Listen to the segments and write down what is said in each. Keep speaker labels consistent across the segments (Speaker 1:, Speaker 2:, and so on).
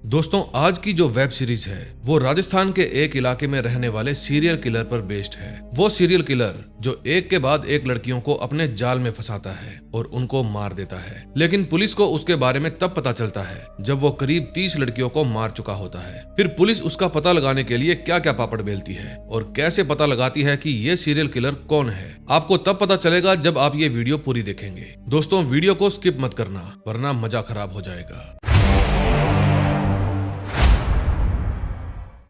Speaker 1: दोस्तों, आज की जो वेब सीरीज है वो राजस्थान के एक इलाके में रहने वाले सीरियल किलर पर बेस्ड है। वो सीरियल किलर जो एक के बाद एक लड़कियों को अपने जाल में फंसाता है और उनको मार देता है, लेकिन पुलिस को उसके बारे में तब पता चलता है जब वो करीब 30 लड़कियों को मार चुका होता है। फिर पुलिस उसका पता लगाने के लिए क्या क्या पापड़ बेलती है और कैसे पता लगाती है कि ये सीरियल किलर कौन है, आपको तब पता चलेगा जब आप ये वीडियो पूरी देखेंगे। दोस्तों, वीडियो को स्किप मत करना वरना मजा खराब हो जाएगा।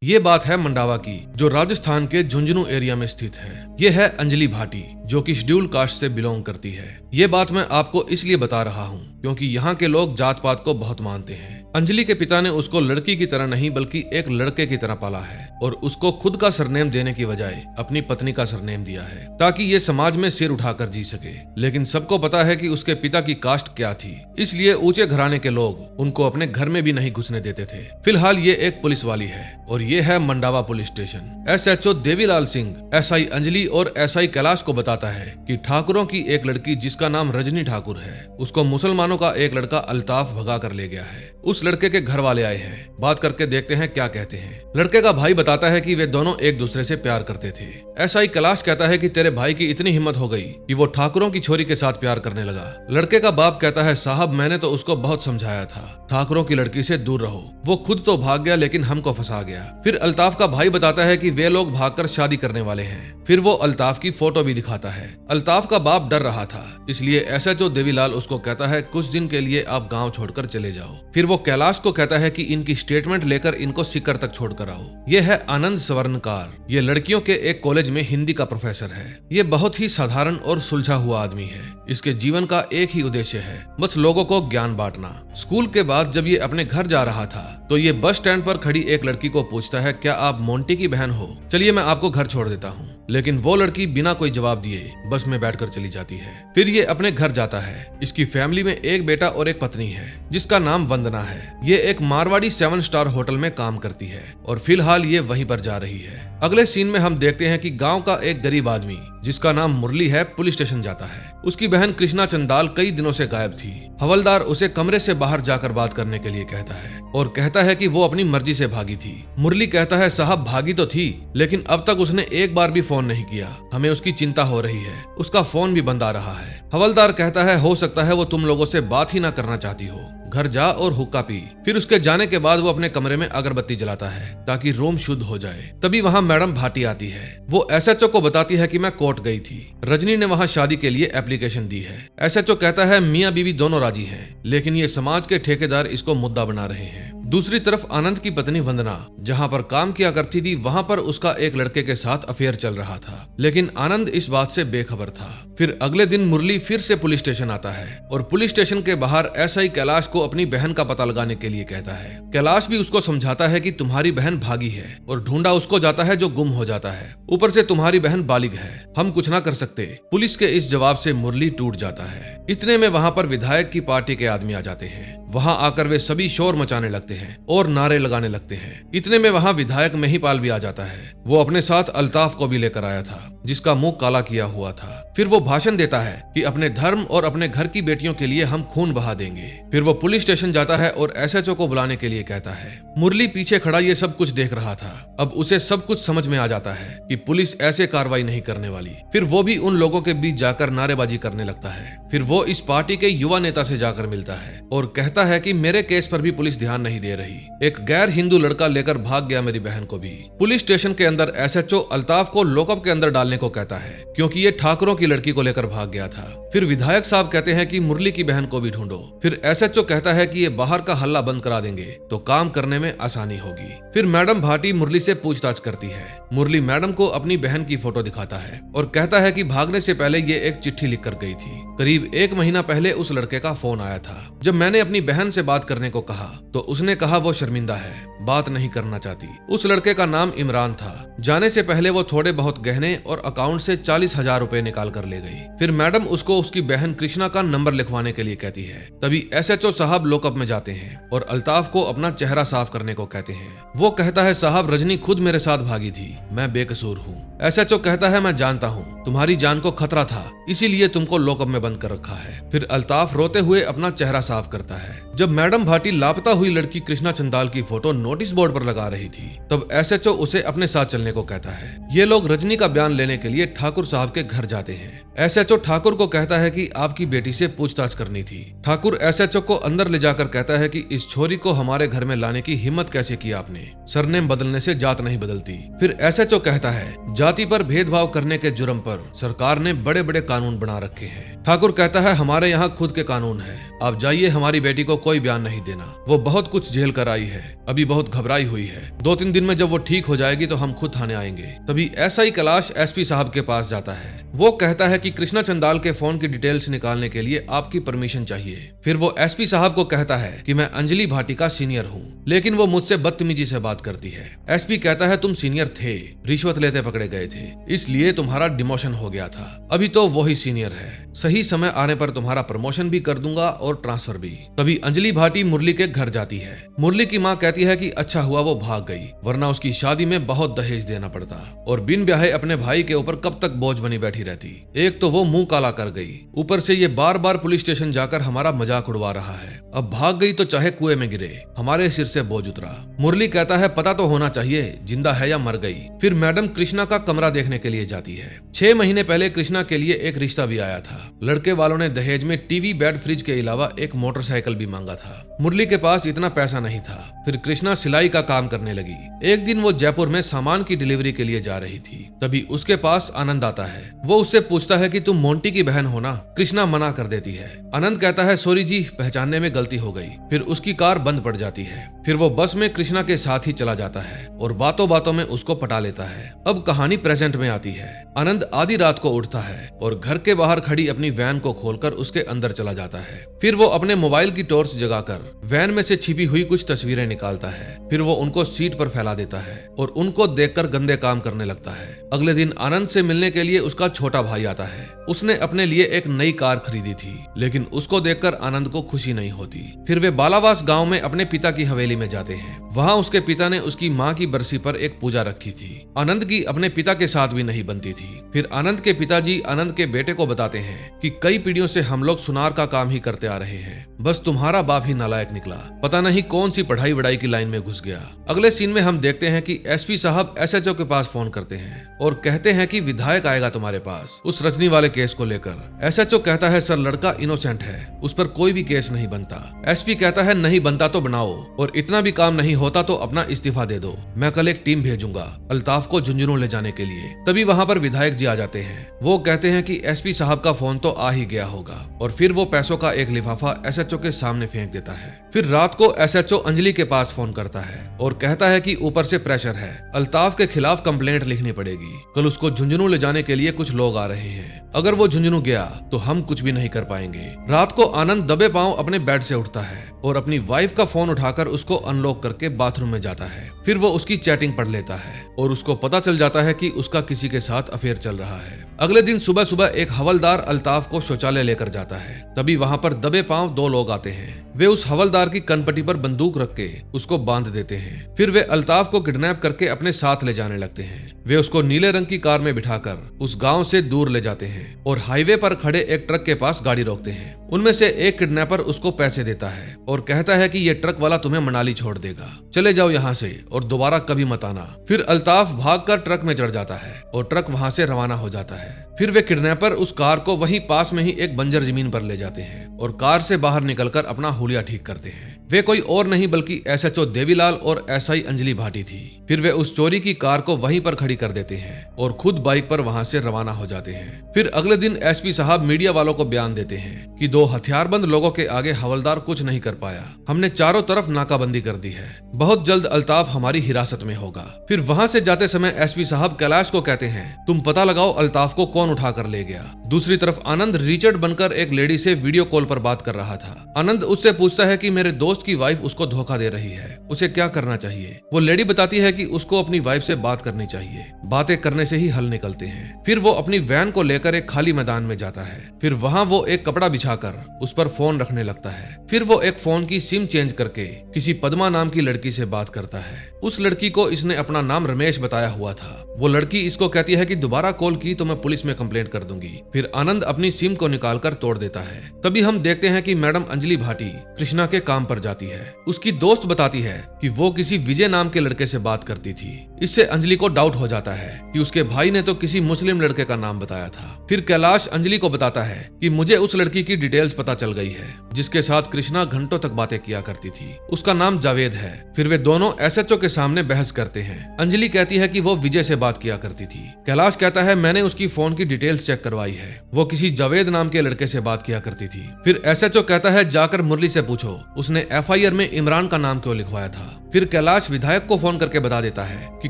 Speaker 1: ये बात है मंडावा की, जो राजस्थान के झुंझुनू एरिया में स्थित है। ये है अंजलि भाटी, जो कि शेड्यूल कास्ट से बिलोंग करती है। ये बात मैं आपको इसलिए बता रहा हूँ क्योंकि यहाँ के लोग जात पात को बहुत मानते हैं। अंजलि के पिता ने उसको लड़की की तरह नहीं बल्कि एक लड़के की तरह पाला है और उसको खुद का सरनेम देने की बजाय अपनी पत्नी का सरनेम दिया है ताकि ये समाज में सिर उठाकर जी सके। लेकिन सबको पता है कि उसके पिता की कास्ट क्या थी, इसलिए ऊंचे घराने के लोग उनको अपने घर में भी नहीं घुसने देते थे। फिलहाल ये एक पुलिस वाली है और ये है Mandawa police station. SHO Devilal Singh SI Anjali और SI कैलाश को बताता है कि ठाकुरों की एक लड़की जिसका नाम रजनी ठाकुर है, उसको मुसलमानों का एक लड़का अल्ताफ भगा कर ले गया है। उस लड़के के घर वाले आए हैं, बात करके देखते हैं क्या कहते हैं। लड़के का भाई बताता है कि वे दोनों एक दूसरे से प्यार करते थे। SI कैलाश कहता है कि तेरे भाई की इतनी हिम्मत हो गई कि वो ठाकुरों की छोरी के साथ प्यार करने लगा। लड़के का बाप कहता है, साहब मैंने तो उसको बहुत समझाया था, ठाकुरों की लड़की से दूर रहो। वो खुद तो भाग गया लेकिन हमको फंसा गया। फिर अल्ताफ का भाई बताता है कि वे लोग भागकर शादी करने वाले हैं। फिर वो अल्ताफ की फोटो भी दिखाता है। अल्ताफ का बाप डर रहा था, इसलिए SHO देवीलाल उसको कहता है कुछ दिन के लिए आप गांव छोड़कर चले जाओ। फिर वो कैलाश को कहता है कि इनकी स्टेटमेंट लेकर इनको सीकर तक छोड़कर आओ। ये है आनंद स्वर्णकार, ये लड़कियों के एक कॉलेज में हिंदी का प्रोफेसर है। ये बहुत ही साधारण और सुलझा हुआ आदमी है। इसके जीवन का एक ही उद्देश्य है, बस लोगों को ज्ञान बांटना। स्कूल के बाद जब ये अपने घर जा रहा था तो ये बस स्टैंड पर खड़ी एक लड़की को पूछता है, क्या आप मोंटी की बहन हो? चलिए मैं आपको घर छोड़ देता हूँ। लेकिन वो लड़की बिना कोई जवाब दिए बस में बैठकर चली जाती है। फिर ये अपने घर जाता है। इसकी फैमिली में एक बेटा और एक पत्नी है जिसका नाम वंदना है। ये एक मारवाड़ी 7 स्टार होटल में काम करती है और फिलहाल ये वहीं पर जा रही है। अगले सीन में हम देखते हैं कि गांव का एक गरीब आदमी जिसका नाम मुरली है पुलिस स्टेशन जाता है। उसकी बहन कृष्णा चंदाल कई दिनों से गायब थी। हवलदार उसे कमरे से बाहर जाकर बात करने के लिए कहता है और कहता है कि वो अपनी मर्जी से भागी थी। मुरली कहता है, साहब भागी तो थी लेकिन अब तक उसने एक बार भी फोन नहीं किया, हमें उसकी चिंता हो रही है, उसका फोन भी बंद आ रहा है। हवलदार कहता है, हो सकता है वो तुम लोगों से बात ही ना करना चाहती हो, घर जा और हुक्का पी। फिर उसके जाने के बाद वो अपने कमरे में अगरबत्ती जलाता है ताकि रूम शुद्ध हो जाए। तभी वहाँ मैडम भाटी आती है। वो SHO को बताती है कि मैं कोर्ट गई थी, रजनी ने वहाँ शादी के लिए एप्लीकेशन दी है। SHO कहता है मियाँ बीवी दोनों राजी हैं, लेकिन ये समाज के ठेकेदार इसको मुद्दा बना रहे हैं। दूसरी तरफ आनंद की पत्नी वंदना जहाँ पर काम किया करती थी वहाँ पर उसका एक लड़के के साथ अफेयर चल रहा था, लेकिन आनंद इस बात से बेखबर था। फिर अगले दिन मुरली फिर से पुलिस स्टेशन आता है और पुलिस स्टेशन के बाहर SI कैलाश को अपनी बहन का पता लगाने के लिए कहता है। कैलाश भी उसको समझाता है कि तुम्हारी बहन भागी है और ढूंढा उसको जाता है जो गुम हो जाता है। ऊपर से तुम्हारी बहन बालिग है, हम कुछ ना कर सकते। पुलिस के इस जवाब से मुरली टूट जाता है। इतने में वहाँ पर विधायक की पार्टी के आदमी आ जाते हैं। वहाँ आकर वे सभी शोर मचाने लगते हैं और नारे लगाने लगते हैं। इतने में वहाँ विधायक महिपाल भी आ जाता है। वो अपने साथ अल्ताफ को भी लेकर आया था जिसका मुंह काला किया हुआ था। फिर वो भाषण देता है कि अपने धर्म और अपने घर की बेटियों के लिए हम खून बहा देंगे। फिर वो पुलिस स्टेशन जाता है और SHO को बुलाने के लिए कहता है। मुरली पीछे खड़ा ये सब कुछ देख रहा था। अब उसे सब कुछ समझ में आ जाता है कि पुलिस ऐसे कार्रवाई नहीं करने वाली। फिर वो भी उन लोगों के बीच जाकर नारेबाजी करने लगता है। फिर वो इस पार्टी के युवा नेता से जाकर मिलता है और कहता है कि मेरे केस पर भी पुलिस ध्यान नहीं दे रही, एक गैर हिंदू लड़का लेकर भाग गया मेरी बहन को भी। पुलिस स्टेशन के अंदर SHO अल्ताफ को लॉकअप के अंदर डालने को कहता है क्योंकि ये ठाकुरों की लड़की को लेकर भाग गया था। फिर विधायक साहब कहते हैं कि मुरली की बहन को भी ढूंढो। फिर SHO कहता है कि ये बाहर का हल्ला बंद करा देंगे तो काम करने में आसानी होगी। फिर मैडम भाटी मुरली से पूछताछ करती है। मुरली मैडम को अपनी बहन की फोटो दिखाता है और कहता है कि भागने से पहले ये एक चिट्ठी लिख कर गई थी। करीब 1 महीना पहले उस लड़के का फोन आया था। जब मैंने अपनी बहन से बात करने को कहा तो उसने कहा वो शर्मिंदा है, बात नहीं करना चाहती। उस लड़के का नाम इमरान था। जाने से पहले वो थोड़े बहुत गहने और अकाउंट से 40,000 रुपए निकाल कर ले गई। फिर मैडम उसको उसकी बहन कृष्णा का नंबर लिखवाने के लिए कहती है। तभी SHO साहब लॉकअप में जाते हैं और अल्ताफ को अपना चेहरा साफ करने को कहते हैं। वो कहता है, साहब रजनी खुद मेरे साथ भागी थी, मैं बेकसूर हूँ। SHO कहता है, मैं जानता हूँ तुम्हारी जान को खतरा था, इसीलिए तुमको लॉकअप में बंद कर रखा है। फिर अल्ताफ रोते हुए अपना चेहरा साफ करता है। जब मैडम भाटी लापता हुई लड़की कृष्णा चंदाल की फोटो नोटिस बोर्ड पर लगा रही थी, तब एसएचओ उसे अपने साथ चलने को कहता है। ये लोग रजनी का बयान लेने के लिए ठाकुर साहब के घर जाते हैं। एसएचओ ठाकुर को कहता है कि आपकी बेटी से पूछताछ करनी थी। ठाकुर एसएचओ को अंदर ले जाकर कहता है कि इस छोरी को हमारे घर में लाने की हिम्मत कैसे की आपने? सरनेम बदलने से जात नहीं बदलती। फिर एसएचओ कहता है जाति पर भेदभाव करने के जुर्म पर सरकार ने बड़े बड़े कानून बना रखे हैं। ठाकुर कहता है हमारे यहाँ खुद के कानून है, आप जाइए, हमारी बेटी को कोई बयान नहीं देना। वो बहुत कुछ झेल कर आई है, अभी बहुत घबराई हुई है। 2-3 दिन में जब वो ठीक हो जाएगी तो हम खुद थाने आएंगे। तभी एसआई कैलाश एसपी साहब के पास जाता है। वो कहता है कि कृष्णा चंदाल के फोन की डिटेल्स निकालने के लिए आपकी परमिशन चाहिए। फिर वो एसपी साहब को कहता है कि मैं अंजलि भाटी का सीनियर हूँ, लेकिन वो मुझसे बदतमीजी से बात करती है। एसपी कहता है तुम सीनियर थे, रिश्वत लेते पकड़े गए थे, इसलिए तुम्हारा डिमोशन हो गया था। अभी तो वही सीनियर है, सही समय आने पर तुम्हारा प्रमोशन भी कर दूंगा और ट्रांसफर भी। तभी अंजलि भाटी मुरली के घर जाती है। मुरली की माँ कहती है कि अच्छा हुआ वो भाग गई, वरना उसकी शादी में बहुत दहेज देना पड़ता और बिन ब्याहे अपने भाई के ऊपर कब तक बोझ बनी बैठी रहती। एक तो वो मुंह काला कर गई, ऊपर से ये बार बार पुलिस स्टेशन जाकर हमारा मजाक उड़वा रहा है। अब भाग गई तो चाहे कुएं में गिरे, हमारे सिर से बोझ उतरा। मुरली कहता है पता तो होना चाहिए जिंदा है या मर गई। फिर मैडम कृष्णा का कमरा देखने के लिए जाती है। 6 महीने पहले कृष्णा के लिए एक रिश्ता भी आया था। लड़के वालों ने दहेज में टीवी, बेड, फ्रिज के अलावा एक मोटरसाइकिल भी मांगा था। मुरली के पास इतना पैसा नहीं था। फिर कृष्णा सिलाई का काम करने लगी। एक दिन वो जयपुर में सामान की डिलीवरी के लिए जा रही थी, तभी उसके पास आनंद आता है। वो उससे पूछता है कि तुम मोंटी की बहन हो ना? कृष्णा मना कर देती है। आनंद कहता है सॉरी जी, पहचानने में गलती हो गई। फिर उसकी कार बंद पड़ जाती है। फिर वो बस में कृष्णा के साथ ही चला जाता है और बातों बातों में उसको पटा लेता है। अब कहानी प्रेजेंट में आती है। आनंद आधी रात को उठता है और घर के बाहर खड़ी अपनी वैन को खोलकर उसके अंदर चला जाता है। फिर वो अपने मोबाइल की टॉर्च जगाकर वैन में से छिपी हुई कुछ तस्वीरें निकालता है। फिर वो उनको सीट पर फैला देता है और उनको देखकर गंदे काम करने लगता है। अगले दिन आनंद से मिलने के लिए उसका छोटा भाई आता है। उसने अपने लिए एक नई कार खरीदी थी, लेकिन उसको देखकर आनंद को खुशी नहीं होती। फिर वे बालावास गांव में अपने पिता की हवेली में जाते हैं। वहां उसके पिता ने उसकी मां की बरसी पर एक पूजा रखी थी। आनंद की अपने पिता के साथ भी नहीं बनती थी। फिर आनंद के पिताजी आनंद के बेटे को बताते हैं कि कई पीढ़ियों से हम लोग सुनार का काम ही करते आ रहे हैं, बस तुम्हारा बाप ही नालायक निकला, पता नहीं कौन सी पढ़ाई वढ़ाई की लाइन में घुस गया। अगले सीन में हम देखते हैं कि एसपी साहब एसएचओ के पास फोन करते हैं और कहते हैं कि विधायक आएगा तुम्हारे पास उस रजनी वाले केस को लेकर। एसएचओ कहता है सर, लड़का इनोसेंट है, उस पर कोई भी केस नहीं बनता। एसपी कहता है नहीं बनता तो बनाओ, और इतना भी काम नहीं होता तो अपना इस्तीफा दे दो, मैं कल एक टीम भेजूंगा अल्ताफ को झुंझुनू ले जाने के लिए। तभी वहां पर विधायक जी आ जाते हैं। वो कहते हैं कि एसपी साहब का फोन तो आ ही गया होगा, और फिर वो पैसों का एक लिफाफा एसएचओ के सामने फेंक देता है। फिर रात को एसएचओ अंजलि के पास फोन करता है और कहता है कि ऊपर से प्रेशर है, अल्ताफ के खिलाफ कंप्लेंट लिखनी पड़ेगी, कल उसको झुंझुनू ले जाने के लिए कुछ लोग आ रहे हैं, अगर वो झुंझुनू गया तो हम कुछ भी नहीं कर पाएंगे। रात को आनंद दबे पांव अपने बेड से उठता है और अपनी वाइफ का फोन उठाकर उसको अनलॉक करके बाथरूम में जाता है। फिर वो उसकी चैटिंग पढ़ लेता है और उसको पता चल जाता है कि उसका किसी के साथ अफेयर चल रहा है। अगले दिन सुबह सुबह एक हवलदार अल्ताफ को शौचालय लेकर जाता है। तभी वहां पर दबे पांव 2 लोग आते हैं। वे उस हवलदार की कनपट्टी पर बंदूक रख के उसको बांध देते हैं। फिर वे अल्ताफ को किडनैप करके अपने साथ ले जाने लगते हैं। वे उसको नीले रंग की कार में बिठाकर उस गांव से दूर ले जाते हैं और हाईवे पर खड़े एक ट्रक के पास गाड़ी रोकते हैं। उनमें से एक किडनैपर उसको पैसे देता है और कहता है कि ये ट्रक वाला तुम्हें मनाली छोड़ देगा, चले जाओ यहाँ से और दोबारा कभी मत आना। फिर अल्ताफ भागकर ट्रक में चढ़ जाता है और ट्रक वहां से रवाना हो जाता है। फिर वे किडनैपर उस कार को वहीं पास में ही एक बंजर जमीन पर ले जाते हैं और कार से बाहर निकलकर अपना हुलिया ठीक करते हैं। वे कोई और नहीं बल्कि एसएचओ देवीलाल और एसआई अंजलि भाटी थी। फिर वे उस चोरी की कार को वहीं पर खड़ी कर देते हैं और खुद बाइक पर वहां से रवाना हो जाते हैं। फिर अगले दिन एसपी साहब मीडिया वालों को बयान देते हैं कि 2 हथियारबंद लोगों के आगे हवलदार कुछ नहीं कर पाया, हमने चारों तरफ नाकाबंदी कर दी है, बहुत जल्द अल्ताफ हमारी हिरासत में होगा। फिर वहां से जाते समय एसपी साहब कैलाश को कहते हैं तुम पता लगाओ अल्ताफ को कौन उठा कर ले गया। दूसरी तरफ आनंद रिचर्ड बनकर एक लेडी से वीडियो कॉल पर बात कर रहा था। आनंद उससे पूछता है कि मेरे दोस्त दोस्त की वाइफ उसको धोखा दे रही है, उसे क्या करना चाहिए। वो लेडी बताती है कि उसको अपनी वाइफ से बात करनी चाहिए, बातें करने से ही हल निकलते हैं। फिर वो अपनी वैन को लेकर एक खाली मैदान में जाता है। फिर वहाँ वो एक कपड़ा बिछाकर उस पर फोन रखने लगता है। फिर वो एक फोन की सिम चेंज करके किसी पद्मा नाम की लड़की से बात करता है। उस लड़की को इसने अपना नाम रमेश बताया हुआ था। वो लड़की इसको कहती है कि दोबारा कॉल की तो मैं पुलिस में कंप्लेंट कर दूंगी। फिर आनंद अपनी सिम को निकालकर तोड़ देता है। तभी हम देखते हैं कि मैडम अंजलि भाटी कृष्णा के काम पर जाती है। उसकी दोस्त बताती है कि वो किसी विजय नाम के लड़के से बात करती थी। इससे अंजलि को डाउट हो जाता है कि उसके भाई ने तो किसी मुस्लिम लड़के का नाम बताया था। फिर कैलाश अंजलि को बताता है कि मुझे उस लड़की की डिटेल्स पता चल गई है जिसके साथ कृष्णा घंटों तक बातें किया करती थी। उसका नाम जावेद है। फिर वे दोनों एसएचओ के सामने बहस करते हैं। अंजलि कहती है कि वो विजय से बात किया करती थी। कैलाश कहता है मैंने उसकी फोन की डिटेल्स चेक करवाई है, वो किसी जावेद नाम के लड़के से बात किया करती थी। फिर एसएचओ कहता है जाकर मुरली से पूछो उसने एफआईआर में इमरान का नाम क्यों लिखवाया था। फिर कैलाश विधायक को फोन करके बता देता है कि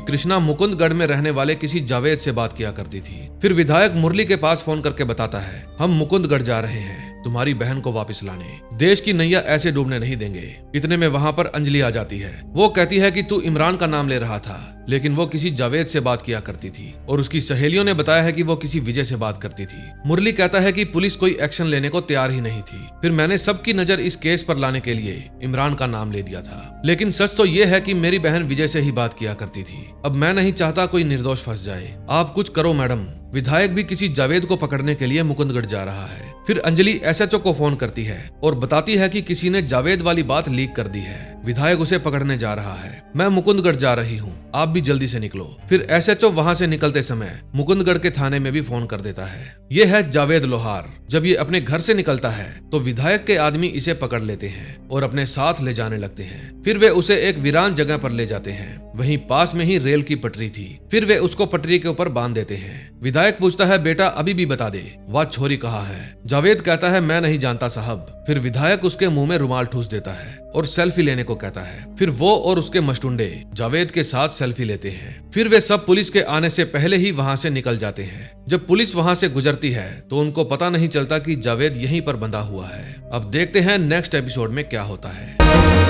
Speaker 1: कृष्णा मुकुंदगढ़ में रहने वाले किसी जावेद से बात किया करती थी। फिर विधायक मुरली के पास फोन करके बताता है हम मुकुंदगढ़ जा रहे हैं तुम्हारी बहन को वापस लाने, देश की नैया ऐसे डूबने नहीं देंगे। इतने में वहाँ पर अंजलि आ जाती है। वो कहती है कि तू इमरान का नाम ले रहा था लेकिन वो किसी जावेद से बात किया करती थी और उसकी सहेलियों ने बताया है कि वो किसी विजय से बात करती थी। मुरली कहता है कि पुलिस कोई एक्शन लेने को तैयार ही नहीं थी। फिर मैंने सबकी नजर इस केस पर लाने के लिए इमरान का नाम ले दिया था, लेकिन सच तो ये है कि मेरी बहन विजय से ही बात किया करती थी। अब मैं नहीं चाहता कोई निर्दोष फंस जाए, आप कुछ करो मैडम। विधायक भी किसी जावेद को पकड़ने के लिए मुकुंदगढ़ जा रहा है। फिर अंजलि एसएचओ को फोन करती है और बताती है कि किसी ने जावेद वाली बात लीक कर दी है, विधायक उसे पकड़ने जा रहा है, मैं मुकुंदगढ़ जा रही हूँ, आप भी जल्दी से निकलो। फिर एसएचओ वहाँ से निकलते समय मुकुंदगढ़ के थाने में भी फोन कर देता है। ये है जावेद लोहार। जब ये अपने घर से निकलता है तो विधायक के आदमी इसे पकड़ लेते हैं और अपने साथ ले जाने लगते हैं। फिर वे उसे एक वीरान जगह पर ले जाते हैं, वहीं पास में ही रेल की पटरी थी। फिर वे उसको पटरी के ऊपर बांध देते हैं। विधायक पूछता है बेटा अभी भी बता दे वह छोरी कहाँ है। जावेद कहता है मैं नहीं जानता साहब। फिर विधायक उसके मुंह में रुमाल ठूस देता है और सेल्फी लेने को कहता है। फिर वो और उसके मस्टुंडे जावेद के साथ सेल्फी लेते हैं। फिर वे सब पुलिस के आने से पहले ही वहां से निकल जाते हैं। जब पुलिस वहां से गुजरती है तो उनको पता नहीं चलता कि जावेद यहीं पर बंधा हुआ है। अब देखते हैं नेक्स्ट एपिसोड में क्या होता है।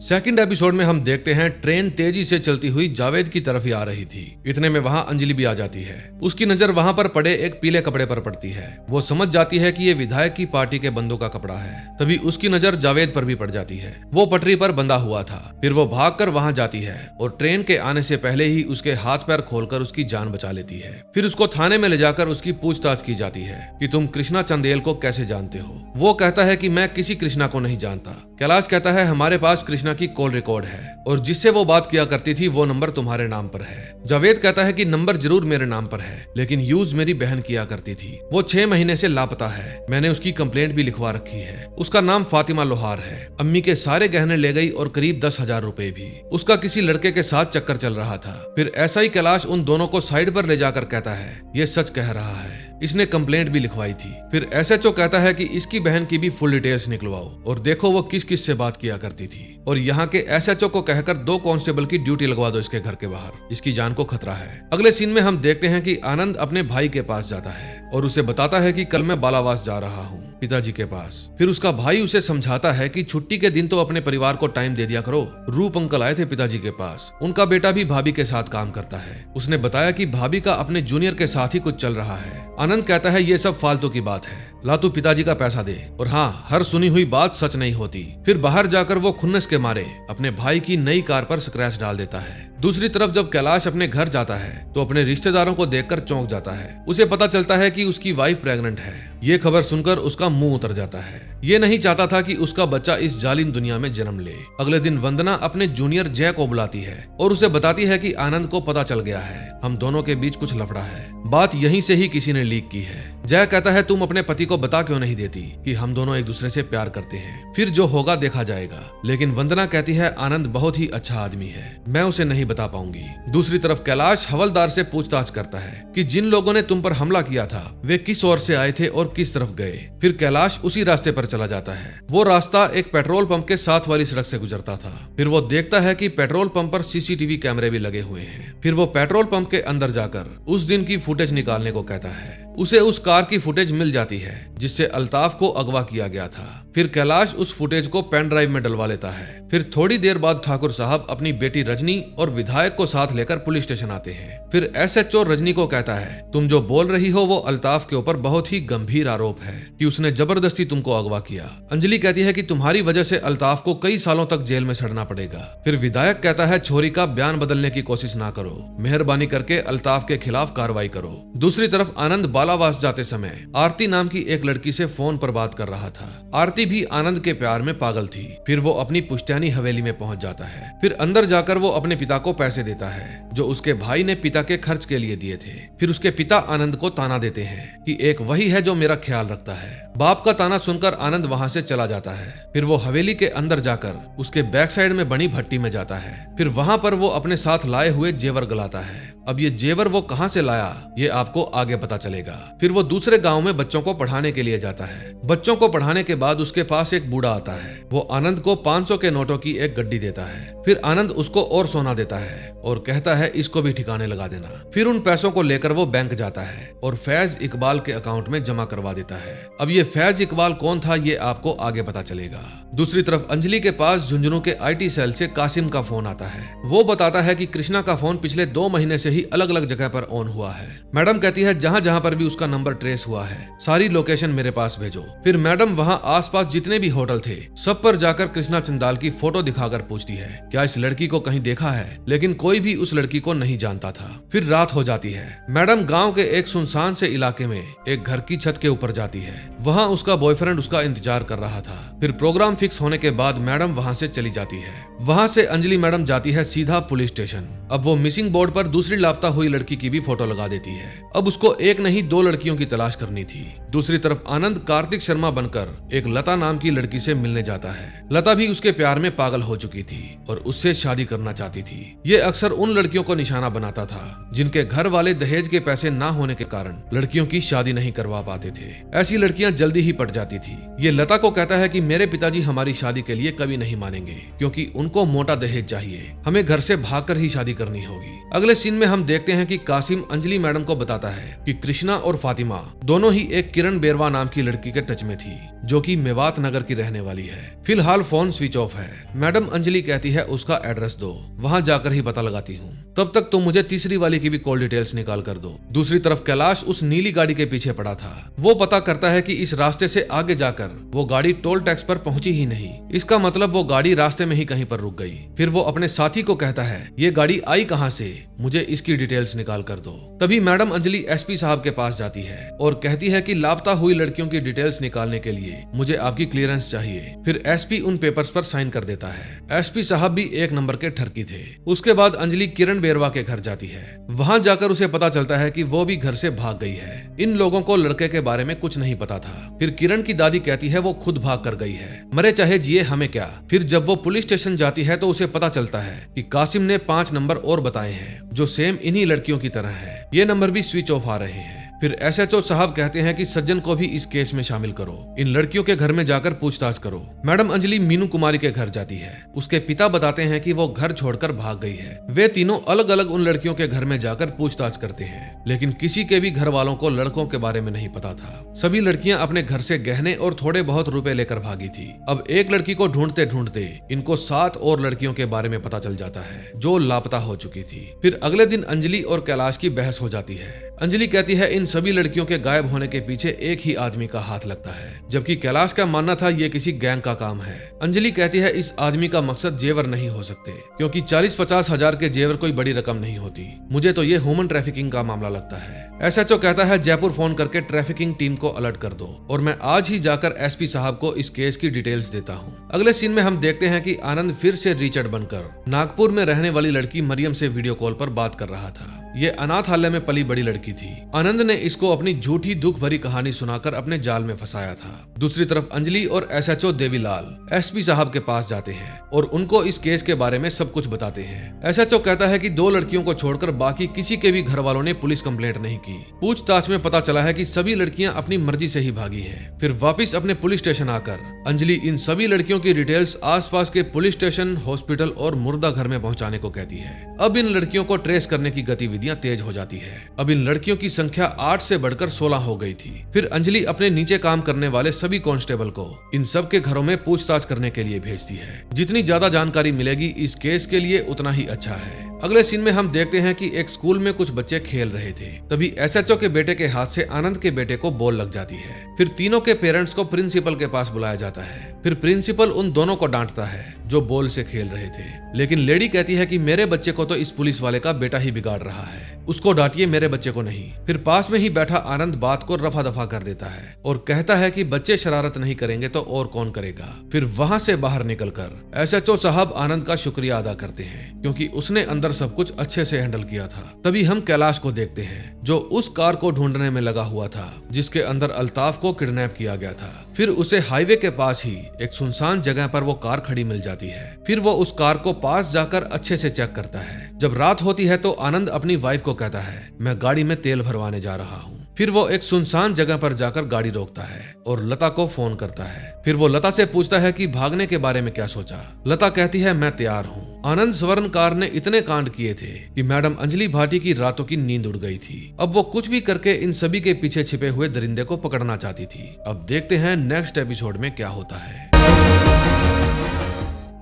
Speaker 1: सेकंड एपिसोड में हम देखते हैं ट्रेन तेजी से चलती हुई जावेद की तरफ ही आ रही थी। इतने में वहां अंजलि भी आ जाती है। उसकी नजर वहां पर पड़े एक पीले कपड़े पर पड़ती है। वो समझ जाती है कि ये विधायक की पार्टी के बंदों का कपड़ा है। तभी उसकी नजर जावेद पर भी पड़ जाती है। वो पटरी पर बंधा हुआ था। फिर वो भागकर वहां जाती है और ट्रेन के आने से पहले ही उसके हाथ पैर खोलकर उसकी जान बचा लेती है। फिर उसको थाने में ले जाकर उसकी पूछताछ की जाती है कि तुम कृष्णा चंदेल को कैसे जानते हो। वो कहता है कि मैं किसी कृष्णा को नहीं जानता। कैलाश कहता है हमारे पास कृष्णा की कॉल रिकॉर्ड है और जिससे वो बात किया करती थी वो नंबर तुम्हारे नाम पर है। जावेद कहता है कि नंबर जरूर मेरे नाम पर है लेकिन यूज मेरी बहन किया करती थी। वो 6 महीने से लापता है। मैंने उसकी कंप्लेंट भी लिखवा रखी है। उसका नाम फातिमा लोहार है। अम्मी के सारे गहने ले गई और करीब 10,000 रुपए भी। उसका किसी लड़के के साथ चक्कर चल रहा था। फिर ऐसा ही कैलाश उन दोनों को साइड पर ले जाकर कहता है ये सच कह रहा है, इसने कंप्लेंट भी लिखवाई थी। फिर एसएचओ कहता है कि इसकी बहन की भी फुल डिटेल्स निकलवाओ और देखो वो किस किस से बात किया करती थी और यहाँ के एसएचओ को कहकर 2 कांस्टेबल की ड्यूटी लगवा दो इसके घर के बाहर, इसकी जान को खतरा है। अगले सीन में हम देखते हैं कि आनंद अपने भाई के पास जाता है और उसे बताता है कि कल मैं बालावास जा रहा हूँ पिताजी के पास। फिर उसका भाई उसे समझाता है कि छुट्टी के दिन तो अपने परिवार को टाइम दे दिया करो। रूप अंकल आए थे पिताजी के पास, उनका बेटा भी भाभी के साथ काम करता है। उसने बताया कि भाभी का अपने जूनियर के साथ ही कुछ चल रहा है। आनंद कहता है ये सब फालतू की बात है, ला तू पिताजी का पैसा दे। और हाँ, हर सुनी हुई बात सच नहीं होती। फिर बाहर जाकर वो खुन्नस के मारे अपने भाई की नई कार पर स्क्रैच डाल देता है। दूसरी तरफ जब कैलाश अपने घर जाता है तो अपने रिश्तेदारों को देखकर चौंक जाता है। उसे पता चलता है कि उसकी वाइफ प्रेग्नेंट है। ये खबर सुनकर उसका मुंह उतर जाता है। ये नहीं चाहता था कि उसका बच्चा इस जालिम दुनिया में जन्म ले। अगले दिन वंदना अपने जूनियर जय को बुलाती है और उसे बताती है कि आनंद को पता चल गया है, हम दोनों के बीच कुछ लफड़ा है। बात यहीं से ही किसी ने लीक की है। जय कहता है तुम अपने पति को बता क्यों नहीं देती कि हम दोनों एक दूसरे से प्यार करते हैं, फिर जो होगा देखा जाएगा। लेकिन वंदना कहती है आनंद बहुत ही अच्छा आदमी है, मैं उसे नहीं बता पाऊंगी। दूसरी तरफ कैलाश हवलदार से पूछताछ करता है कि जिन लोगों ने तुम पर हमला किया था वे किस ओर से आए थे और किस तरफ गए। फिर कैलाश उसी रास्ते पर चला जाता है। वो रास्ता एक पेट्रोल पंप के साथ वाली सड़क से गुजरता था। फिर वो देखता है कि पेट्रोल पंप पर सीसीटीवी कैमरे भी लगे हुए हैं। फिर वो पेट्रोल पंप के अंदर जाकर उस दिन की फुटेज निकालने को कहता है। उसे उस कार की फुटेज मिल जाती है जिससे अल्ताफ को अगवा किया गया था। फिर कैलाश उस फुटेज को पेन ड्राइव में डलवा लेता है। फिर थोड़ी देर बाद ठाकुर साहब अपनी बेटी रजनी और विधायक को साथ लेकर पुलिस स्टेशन आते हैं। फिर एसएचओ रजनी को कहता है, तुम जो बोल रही हो वो अल्ताफ के ऊपर बहुत ही गंभीर आरोप है कि उसने जबरदस्ती तुमको अगवा किया। अंजलि कहती है कि तुम्हारी वजह से अल्ताफ को कई सालों तक जेल में सड़ना पड़ेगा। फिर विधायक कहता है, छोरी का बयान बदलने की कोशिश ना करो, मेहरबानी करके अल्ताफ के खिलाफ कार्रवाई करो। दूसरी तरफ आनंद बालावास जाते समय आरती नाम की एक लड़की से फोन पर बात कर रहा था। आरती भी आनंद के प्यार में पागल थी। फिर वो अपनी पुश्तैनी हवेली में पहुंच जाता है। फिर अंदर जाकर वो अपने पिता को पैसे देता है जो उसके भाई ने पिता के खर्च के लिए दिए थे। फिर उसके पिता आनंद को ताना देते हैं कि एक वही है जो मेरा ख्याल रखता है। बाप का ताना सुनकर आनंद वहां से चला जाता है। फिर वो हवेली के अंदर जाकर उसके बैक साइड में बनी भट्टी में जाता है। फिर वहां पर वो अपने साथ लाए हुए जेवर गलाता है। अब ये जेवर वो कहां से लाया ये आपको आगे पता चलेगा। फिर वो दूसरे गांव में बच्चों को पढ़ाने के लिए जाता है। बच्चों को पढ़ाने के बाद उसके पास एक बूढ़ा आता है। वो आनंद को 500 के नोटों की एक गड्डी देता है। फिर आनंद उसको और सोना देता है और कहता है इसको भी ठिकाने लगा देना। फिर उन पैसों को लेकर वो बैंक जाता है और फैज इकबाल के अकाउंट में जमा करवा देता है। अब ये फैज इकबाल कौन था ये आपको आगे पता चलेगा। दूसरी तरफ अंजलि के पास झुंझुनू के आईटी सेल से कासिम का फोन आता है। वो बताता है कि कृष्णा का फोन पिछले 2 महीने से ही अलग अलग जगह पर ऑन हुआ है। मैडम कहती है जहां जहां पर भी उसका नंबर ट्रेस हुआ है सारी लोकेशन मेरे पास भेजो। फिर मैडम वहां आसपास जितने भी होटल थे सब पर जाकर कृष्णा चंदाल की फोटो दिखाकर पूछती है क्या इस लड़की को कहीं देखा है, लेकिन कोई भी उस लड़की को नहीं जानता था। फिर रात हो जाती है। मैडम गाँव के एक सुनसान से इलाके में एक घर की छत के ऊपर जाती है। वहाँ उसका बॉयफ्रेंड उसका इंतजार कर रहा था। फिर प्रोग्राम फिक्स होने के बाद मैडम वहाँ से चली जाती है। वहाँ से अंजलि मैडम जाती है सीधा पुलिस स्टेशन। अब वो मिसिंग बोर्ड पर दूसरी लापता हुई लड़की की भी फोटो लगा देती है। अब उसको एक नहीं 2 लड़कियों की तलाश करनी थी। दूसरी तरफ आनंद कार्तिक शर्मा बनकर एक लता नाम की लड़की से मिलने जाता है। लता भी उसके प्यार में पागल हो चुकी थी और उससे शादी करना चाहती थी। ये अक्सर उन लड़कियों को निशाना बनाता था जिनके घर वाले दहेज के पैसे ना होने के कारण लड़कियों की शादी नहीं करवा पाते थे। ऐसी लड़कियां जल्दी ही पट जाती थी। ये लता को कहता है कि मेरे पिताजी हमारी शादी के लिए कभी नहीं मानेंगे क्योंकि उनको मोटा दहेज चाहिए, हमें घर से भागकर ही शादी करनी होगी। अगले सीन में हम देखते हैं कि कासिम अंजलि मैडम को बताता है कि कृष्णा और फातिमा दोनों ही एक किरण बेरवा नाम की लड़की के टच में थी जो कि मेवात नगर की रहने वाली है। फिलहाल फोन स्विच ऑफ है। मैडम अंजलि कहती है उसका एड्रेस दो, वहां जाकर ही पता लगाती हूँ। तब तक तुम मुझे तीसरी वाली की भी कॉल डिटेल्स निकाल कर दो। दूसरी तरफ कैलाश उस नीली गाड़ी के पीछे पड़ा था। वो पता करता है कि इस रास्ते से आगे जाकर वो गाड़ी टोल टैक्स पर पहुंची ही नहीं। इसका मतलब वो गाड़ी रास्ते में ही कहीं पर रुक गई। फिर वो अपने साथी को कहता है ये गाड़ी आई कहां से, मुझे इसकी डिटेल्स निकाल कर दो। तभी मैडम अंजलि एसपी साहब के पास जाती है और कहती है कि लापता हुई लड़कियों की डिटेल्स निकालने के लिए मुझे आपकी क्लियरेंस चाहिए। फिर एसपी उन पेपर्स पर साइन कर देता है। एसपी साहब भी एक नंबर के ठरकी थे। उसके बाद अंजलि किरण बेरवा के घर जाती है। वहां जाकर उसे पता चलता है कि वो भी घर से भाग गई है। इन लोगों को लड़के के बारे में कुछ नहीं पता था। फिर किरण की दादी कहती है वो खुद भाग कर गई है, मरे चाहे जिए हमें क्या। फिर जब वो पुलिस स्टेशन जाती है तो उसे पता चलता है कि कासिम ने 5 नंबर और बताए हैं जो सेम इन्हीं लड़कियों की तरह है। ये नंबर भी स्विच ऑफ आ रहे हैं। फिर एसएचओ साहब कहते हैं कि सज्जन को भी इस केस में शामिल करो, इन लड़कियों के घर में जाकर पूछताछ करो। मैडम अंजलि मीनू कुमारी के घर जाती है। उसके पिता बताते हैं कि वो घर छोड़कर भाग गई है। वे तीनों अलग अलग उन लड़कियों के घर में जाकर पूछताछ करते हैं, लेकिन किसी के भी घर वालों को लड़कों के बारे में नहीं पता था। सभी लड़कियां अपने घर से गहने और थोड़े बहुत रुपए लेकर भागी थी। अब एक लड़की को ढूंढते ढूंढते इनको 7 और लड़कियों के बारे में पता चल जाता है जो लापता हो चुकी थी। फिर अगले दिन अंजलि और कैलाश की बहस हो जाती है। अंजलि कहती है इन सभी लड़कियों के गायब होने के पीछे एक ही आदमी का हाथ लगता है, जबकि कैलाश का मानना था ये किसी गैंग का काम है। अंजलि कहती है इस आदमी का मकसद जेवर नहीं हो सकते क्योंकि 40-50 हजार के जेवर कोई बड़ी रकम नहीं होती। मुझे तो ये ह्यूमन ट्रैफिकिंग का मामला लगता है। एसएचओ कहता है जयपुर फोन करके ट्रैफिकिंग टीम को अलर्ट कर दो और मैं आज ही जाकर एसपी साहब को इस केस की डिटेल्स देता हूँ। अगले सीन में हम देखते हैं कि आनंद फिर से रिचर्ड बनकर नागपुर में रहने वाली लड़की मरियम से वीडियो कॉल पर बात कर रहा था। ये अनाथालय में पली बड़ी लड़की थी। आनंद ने इसको अपनी झूठी दुख भरी कहानी सुनाकर अपने जाल में फंसाया था। दूसरी तरफ अंजलि और एसएचओ देवीलाल एसपी साहब के पास जाते हैं और उनको इस केस के बारे में सब कुछ बताते हैं। एसएचओ कहता है कि 2 लड़कियों को छोड़कर बाकी किसी के भी घर वालों ने पुलिस कंप्लेंट नहीं की। पूछताछ में पता चला है कि सभी लड़कियां अपनी मर्जी से ही भागी हैं। फिर वापस अपने पुलिस स्टेशन आकर अंजलि इन सभी लड़कियों की डिटेल्स आसपास के पुलिस स्टेशन, हॉस्पिटल और मुर्दा घर में पहुंचाने को कहती है। अब इन लड़कियों को ट्रेस करने की गतिविधियां तेज हो जाती है। अब इन लड़कियों की संख्या 8 से बढ़कर 16 हो गई थी। फिर अंजलि अपने नीचे काम करने वाले सभी कांस्टेबल को इन सब के घरों में पूछताछ करने के लिए भेजती है। जितनी ज्यादा जानकारी मिलेगी इस केस के लिए उतना ही अच्छा है। अगले सीन में हम देखते हैं कि एक स्कूल में कुछ बच्चे खेल रहे थे। तभी एसएचओ के बेटे के हाथ से आनंद के बेटे को बॉल लग जाती है। फिर तीनों के पेरेंट्स को प्रिंसिपल के पास बुलाया जाता है। फिर प्रिंसिपल उन दोनों को डांटता है जो बॉल से खेल रहे थे, लेकिन लेडी कहती है कि मेरे बच्चे को तो इस पुलिस वाले का बेटा ही बिगाड़ रहा है, उसको डांटिए, मेरे बच्चे को नहीं। फिर पास में ही बैठा आनंद बात को रफा दफा कर देता है और कहता है कि बच्चे शरारत नहीं करेंगे तो और कौन करेगा। फिर वहां से बाहर निकलकर एसएचओ साहब आनंद का शुक्रिया अदा करते हैं क्योंकि उसने अंदर सब कुछ अच्छे से हैंडल किया था। तभी हम कैलाश को देखते हैं जो उस कार को ढूंढने में लगा हुआ था जिसके अंदर अल्ताफ को किडनैप किया गया था। फिर उसे हाईवे के पास ही एक सुनसान जगह पर वो कार खड़ी मिल जाती है। फिर वो उस कार को पास जाकर अच्छे से चेक करता है। जब रात होती है तो आनंद अपनी वाइफ को कहता है मैं गाड़ी में तेल भरवाने जा रहा हूँ। फिर वो एक सुनसान जगह पर जाकर गाड़ी रोकता है और लता को फोन करता है। फिर वो लता से पूछता है कि भागने के बारे में क्या सोचा। लता कहती है मैं तैयार हूँ। आनंद स्वर्णकार ने इतने कांड किए थे कि मैडम अंजलि भाटी की रातों की नींद उड़ गई थी। अब वो कुछ भी करके इन सभी के पीछे छिपे हुए दरिंदे को पकड़ना चाहती थी। अब देखते हैं नेक्स्ट एपिसोड में क्या होता है।